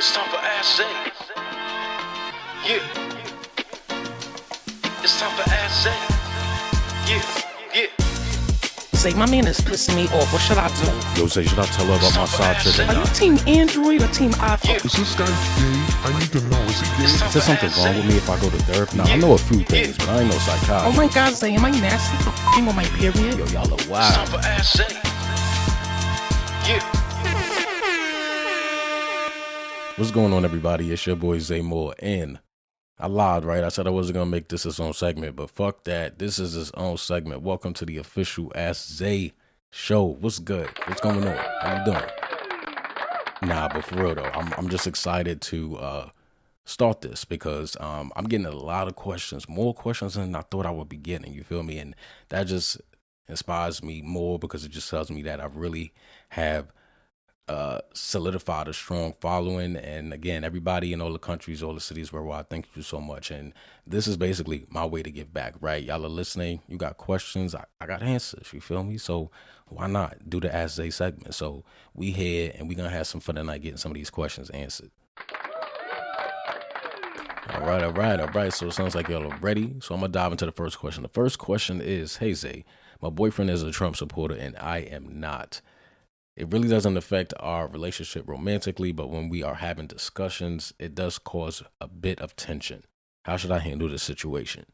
It's time for Ask Zay. Yeah. It's time for Ask Zay. Yeah. Say, my man is pissing me off. What should I do? Yo, Zay, should I tell her about my side chick or Are you not? team Android or team iPhone? Yeah. Is this guy gay? I need to know. Is he gay? It's time Is there for something Ask wrong Zay. with me if I go to therapy? Now, I know a few things, but I ain't no Oh psychiatrist. my God, Zay, am I nasty for f***ing on my period? Yo, y'all are It's time wild. for Ask Zay. Yeah. What's going on, everybody? It's your boy, Zay Moore, and I lied, right? I said I wasn't going to make this his own segment, but fuck that. This is his own segment. Welcome to the official Ask Zay show. What's good? What's going on? How you doing? Nah, but for real, though, I'm just excited to start this because I'm getting a lot of questions, more questions than I thought I would be getting, you feel me? And that just inspires me more because it just tells me that I really have solidified a strong following. And again, everybody in all the countries, all the cities where I thank you so much. And this is basically my way to give back, right? Y'all are listening. You got questions. I got answers. You feel me? So why not do the Ask Zay segment? So we here and we going to have some fun tonight getting some of these questions answered. All right. So it sounds like y'all are ready. So I'm going to dive into the first question. The first question is, hey, Zay, my boyfriend is a Trump supporter and I am not. It really doesn't affect our relationship romantically, but when we are having discussions, it does cause a bit of tension. How should I handle this situation?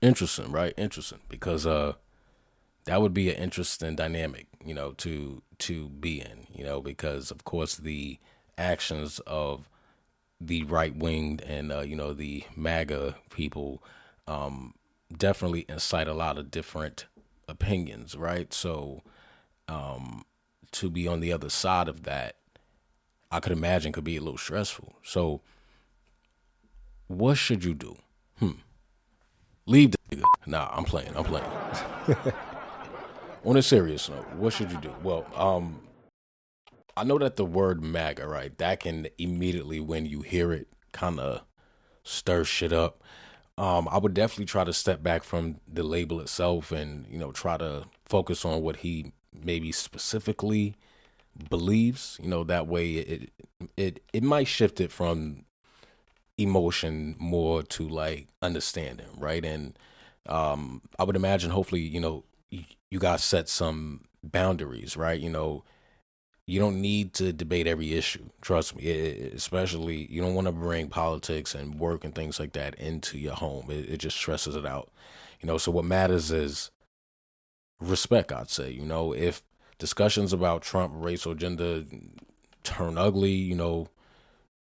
Interesting, right? Interesting, because that would be an interesting dynamic, to be in, because of course the actions of the right winged and the MAGA people definitely incite a lot of different opinions, right? So to be on the other side of that, I could imagine could be a little stressful. So what should you do? Leave the nigga. Nah, I'm playing. On a serious note, what should you do? Well, I know that the word MAGA, right, that can immediately, when you hear it, kind of stir shit up. I would definitely try to step back from the label itself and, try to focus on what he maybe specifically believes. That way it might shift it from emotion more to like understanding, right? And I would imagine hopefully, you guys set some boundaries, right? You don't need to debate every issue. Trust me, especially you don't want to bring politics and work and things like that into your home. It just stresses it out. So what matters is respect, I'd say. If discussions about Trump, race, or gender turn ugly,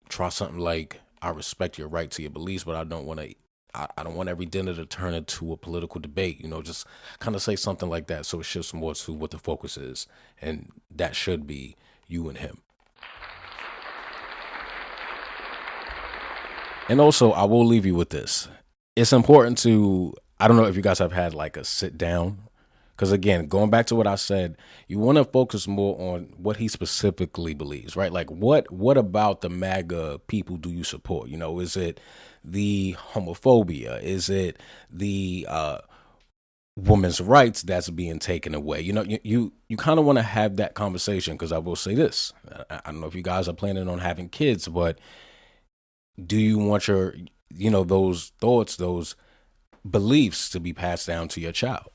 try something like, I respect your right to your beliefs, but I don't want every dinner to turn into a political debate. Just kind of say something like that so it shifts more to what the focus is, and that should be you and him. And also, I will leave you with this. It's important to, I don't know if you guys have had like a sit down, because again, going back to what I said, you want to focus more on what he specifically believes, right? Like what about the MAGA people do you support? Is it the homophobia? Is it the women's rights that's being taken away? You kind of want to have that conversation, because I will say this. I don't know if you guys are planning on having kids, but do you want your, those thoughts, those beliefs to be passed down to your child?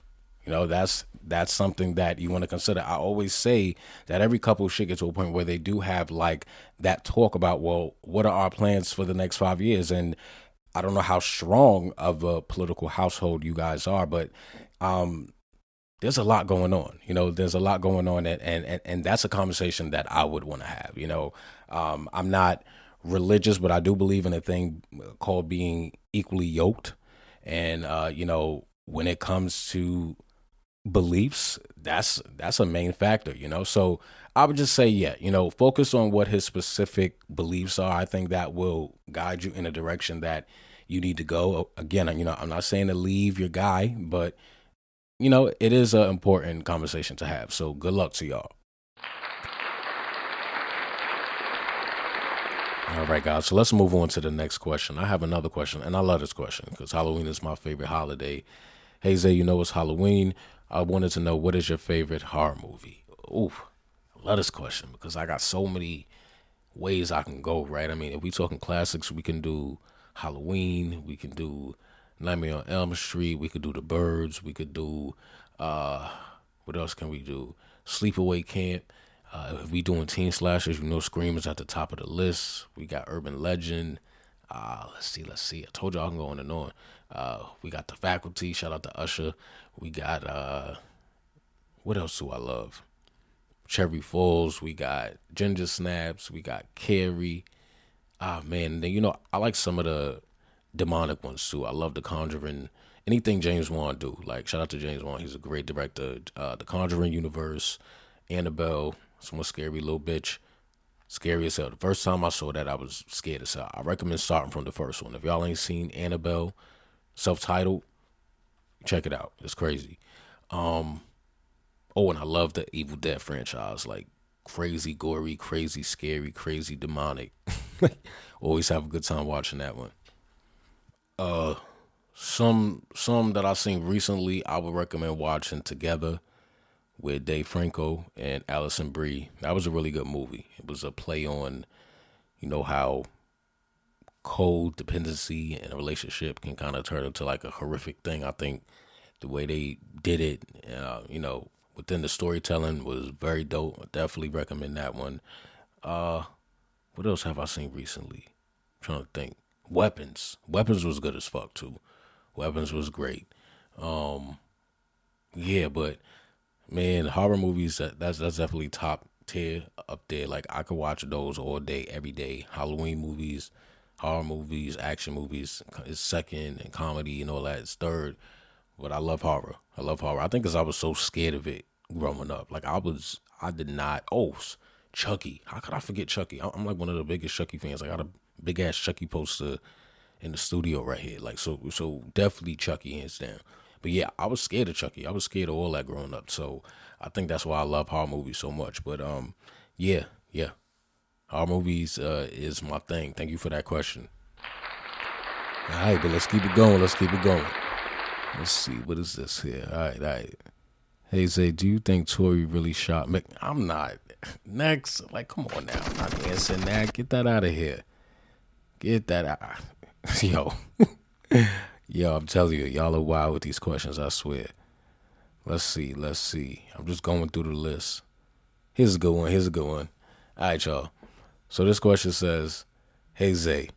That's something that you want to consider. I always say that every couple should get to a point where they do have like that talk about, well, what are our plans for the next 5 years? And I don't know how strong of a political household you guys are, but there's a lot going on. There's a lot going on, and that's a conversation that I would want to have. I'm not religious, but I do believe in a thing called being equally yoked. And, when it comes to beliefs, that's a main factor, so I would just say, focus on what his specific beliefs are. I think that will guide you in a direction that you need to go. Again, I'm not saying to leave your guy, but it is an important conversation to have. So good luck to y'all. All right, guys, so let's move on to the next question. I have another question, and I love this question because Halloween is my favorite holiday. Hey, Zay, it's Halloween. I wanted to know, what is your favorite horror movie? Ooh, I love this question because I got so many ways I can go, right? I mean, if we talking classics, we can do Halloween, we can do Nightmare on Elm Street, we could do The Birds, we could do what else can we do? Sleepaway Camp. If we doing teen slashers, Scream is at the top of the list. We got Urban Legend. Let's see. I told you I can go on and on. We got The Faculty. Shout out to Usher. We got what else do I love? Cherry Falls. We got Ginger Snaps. We got Carrie. Man, then, I like some of the demonic ones too. I love The Conjuring. Anything James Wan do. Like, shout out to James Wan. He's a great director. The Conjuring universe. Annabelle. Some scary little bitch. Scary as hell. The first time I saw that, I was scared as hell. I recommend starting from the first one. If y'all ain't seen Annabelle, self-titled, check it out. It's crazy. Oh, and I love the Evil Dead franchise. Like, crazy gory, crazy scary, crazy demonic. Always have a good time watching that one. Some that I've seen recently, I would recommend watching Together with Dave Franco and Alison Brie. That was a really good movie. It was a play on, how codependency in a relationship can kind of turn into like a horrific thing. I think the way they did it, within the storytelling was very dope. I definitely recommend that one. What else have I seen recently? I'm trying to think. Weapons. Weapons was good as fuck too. Weapons was great. Yeah, but man, horror movies, that's definitely top tier up there. Like, I could watch those all day, every day. Halloween movies, horror movies, action movies is second, and comedy and all that is third. But I love horror. I think because I was so scared of it growing up. Like, I did not. Oh, Chucky. How could I forget Chucky? I'm like one of the biggest Chucky fans. I got a big ass Chucky poster in the studio right here. Like, so definitely Chucky, hands down. But yeah, I was scared of Chucky. I was scared of all that growing up. So I think that's why I love horror movies so much. But yeah. Horror movies is my thing. Thank you for that question. All right, but let's keep it going. Let's see, what is this here? All right. Hey, Zay, do you think Tory really shot Mick? I'm not. Next. Like, come on now. I'm not answering that. Get that out of here. Get that out. Yo. Yo, I'm telling you, y'all are wild with these questions, I swear. Let's see. I'm just going through the list. Here's a good one. All right, y'all. So this question says, hey, Zay,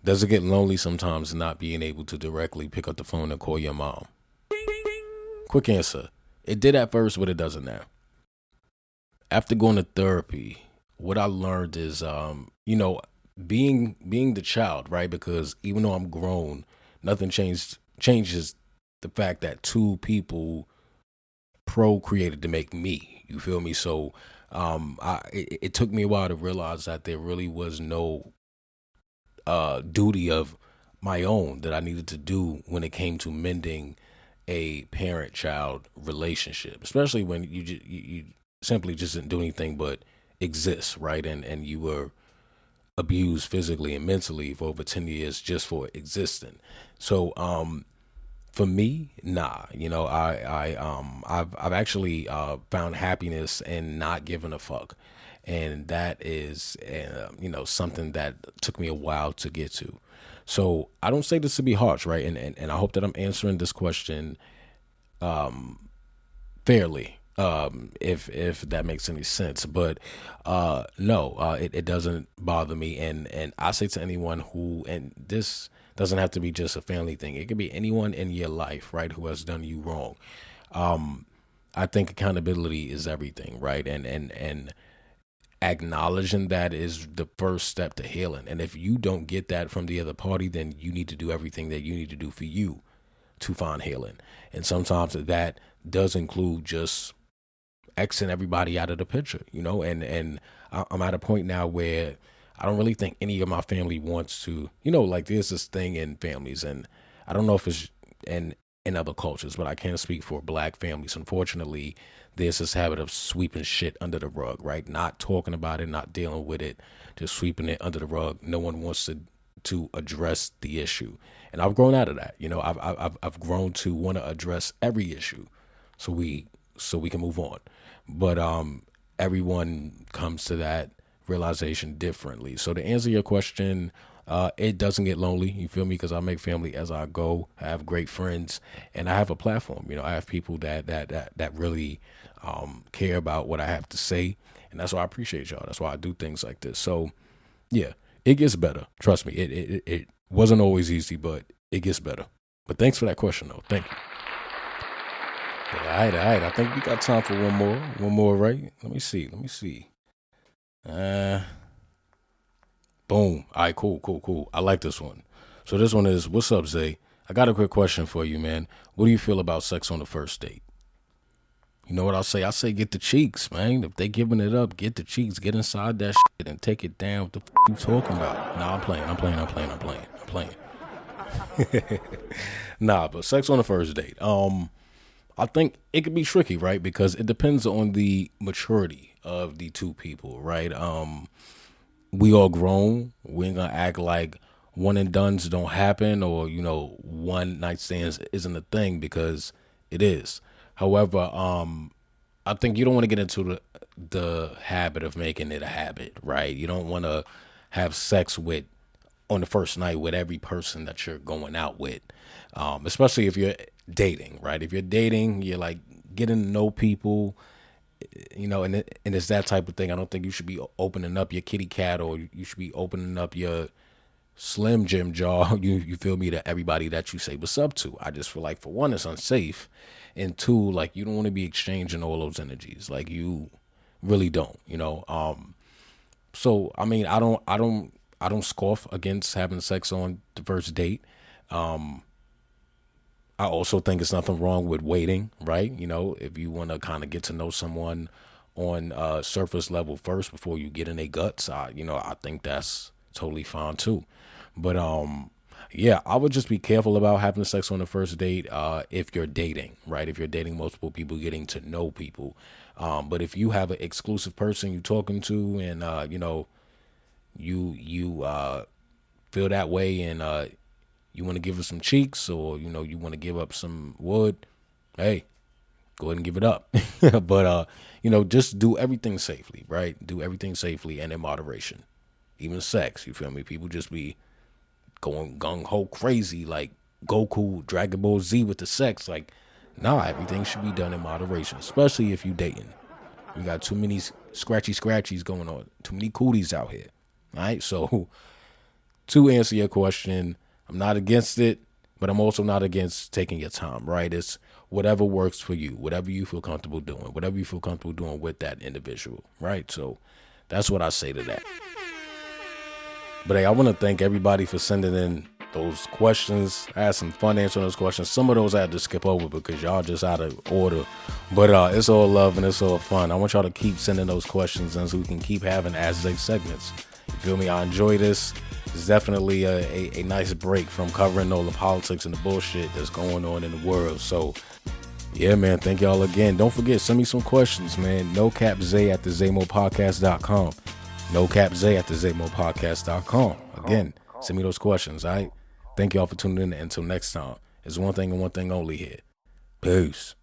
does it get lonely sometimes not being able to directly pick up the phone and call your mom? Quick answer. It did at first, but it doesn't now. After going to therapy, what I learned is, being the child, right? Because even though I'm grown, nothing changes the fact that two people procreated to make me. You feel me? So it took me a while to realize that there really was no duty of my own that I needed to do when it came to mending a parent-child relationship, especially when you simply just didn't do anything but exist, right? And you were abused physically and mentally for over 10 years just for existing. So for me, nah. I've actually found happiness in not giving a fuck, and that is something that took me a while to get to. So I don't say this to be harsh, right? And I hope that I'm answering this question fairly, if that makes any sense. But no, it doesn't bother me. And I say to anyone who, and this doesn't have to be just a family thing. It could be anyone in your life, right, who has done you wrong. I think accountability is everything, right? And acknowledging that is the first step to healing. And if you don't get that from the other party, then you need to do everything that you need to do for you to find healing. And sometimes that does include just Xing everybody out of the picture, and I'm at a point now where I don't really think any of my family wants to, like, there's this thing in families, and I don't know if it's in other cultures, but I can't speak for Black families. Unfortunately, there's this habit of sweeping shit under the rug, right? Not talking about it, not dealing with it, just sweeping it under the rug. No one wants to address the issue. And I've grown out of that. I've grown to want to address every issue so we can move on. But everyone comes to that realization differently. So to answer your question, it doesn't get lonely. You feel me? Because I make family as I go. I have great friends, and I have a platform. I have people that really care about what I have to say, and that's why I appreciate y'all. That's why I do things like this. So yeah, it gets better. Trust me. It wasn't always easy, but it gets better. But thanks for that question, though. Thank you. All right. I think we got time for one more. One more, right? Let me see. Boom. All right, cool. I like this one. So this one is, what's up, Zay? I got a quick question for you, man. What do you feel about sex on the first date? You know what I'll say? I say get the cheeks, man. If they giving it up, get the cheeks. Get inside that shit and take it down. What the you talking about? Nah, I'm playing. Nah, but sex on the first date. I think it could be tricky, right? Because it depends on the maturity of the two people, right? We all grown. We ain't gonna act like one and dones don't happen, or one night stands isn't a thing, because it is. However, I think you don't want to get into the habit of making it a habit, right? You don't want to have sex on the first night with every person that you're going out with, especially if you're dating, right? If you're dating, you're like getting to know people, and it's that type of thing. I don't think you should be opening up your kitty cat, or you should be opening up your Slim Jim jaw, you feel me, to everybody that you say what's up to. I just feel like, for one, it's unsafe, and two, like, you don't want to be exchanging all those energies. Like, you really don't, So I mean, I don't scoff against having sex on the first date. I also think it's nothing wrong with waiting, right? If you want to kind of get to know someone on surface level first before you get in their guts, I think that's totally fine too. But yeah, I would just be careful about having sex on the first date if you're dating, right? If you're dating multiple people, getting to know people. But if you have an exclusive person you're talking to, and you feel that way, and you want to give her some cheeks, or you want to give up some wood, hey, go ahead and give it up. But just do everything safely, right? Do everything safely and in moderation. Even sex, you feel me? People just be going gung-ho crazy like Goku, Dragon Ball Z with the sex. Like, nah, everything should be done in moderation, especially if you dating. We got too many scratchies going on, too many cooties out here. All right, so to answer your question, I'm not against it, but I'm also not against taking your time, right? It's whatever works for you, whatever you feel comfortable doing, whatever you feel comfortable doing with that individual, right? So that's what I say to that. But hey, I want to thank everybody for sending in those questions. I had some fun answering those questions. Some of those I had to skip over because y'all just out of order. But it's all love and it's all fun. I want y'all to keep sending those questions in so we can keep having As Zay segments. You feel me? I enjoy this. It's definitely a nice break from covering all the politics and the bullshit that's going on in the world. So yeah, man, thank y'all again. Don't forget, send me some questions, man. NoCapZay@theZayMoPodcast.com. NoCapZay@theZayMoPodcast.com. Again, send me those questions, all right? Thank y'all for tuning in. Until next time, it's one thing and one thing only here. Peace.